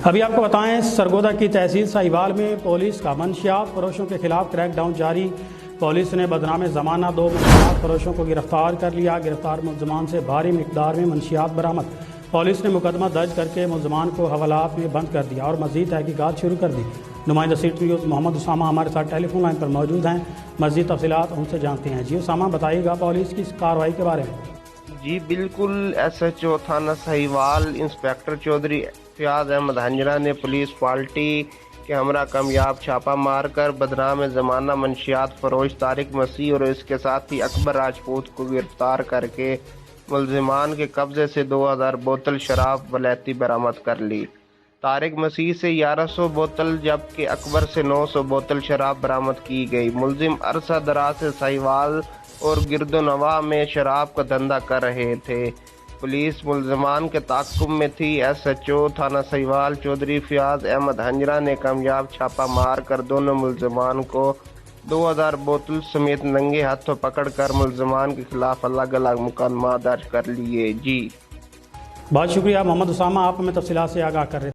ابھی آپ کو بتائیں سرگودا کی تحصیل ساہیوال میں پولیس کا منشیات فروشوں کے خلاف کریک ڈاؤن جاری۔ پولیس نے بدنام زمانہ 2 منشیات فروشوں کو گرفتار کر لیا۔ گرفتار ملزمان سے بھاری مقدار میں منشیات برآمد۔ پولیس نے مقدمہ درج کر کے ملزمان کو حوالات میں بند کر دیا اور مزید تحقیقات شروع کر دی۔ نمائندہ سٹی نیوز محمد اسامہ ہمارے ساتھ ٹیلی فون لائن پر موجود ہیں، مزید تفصیلات ان سے جانتے ہیں۔ جی اسامہ، بتائیے گا پولیس کی اس کارروائی کے بارے میں۔ جی بالکل، ایس ایچ او تھانہ ساہیوال انسپیکٹر چودھری فیاض احمد ہنجرا نے پولیس پارٹی کے ہمراہ کامیاب چھاپہ مار کر بدنام زمانہ منشیات فروش طارق مسیح اور اس کے ساتھی اکبر راجپوت کو گرفتار کر کے ملزمان کے قبضے سے 2000 بوتل شراب ولیتی برآمد کر لی۔ طارق مسیح سے 1100 بوتل جبکہ اکبر سے 900 بوتل شراب برآمد کی گئی۔ ملزم عرصہ دراز سے ساہیوال اور گرد و نواح میں شراب کا دھندا کر رہے تھے۔ پولیس ملزمان کے تعاقب میں تھی۔ ایس ایچ او تھانہ ساہیوال چودھری فیاض احمد ہنجرا نے کامیاب چھاپہ مار کر دونوں ملزمان کو 2000 بوتل سمیت ننگے ہاتھوں پکڑ کر ملزمان کے خلاف الگ الگ مقدمات درج کر لیے۔ جی بہت شکریہ محمد اسامہ، آپ ہمیں تفصیلات سے آگاہ کر رہے ہیں۔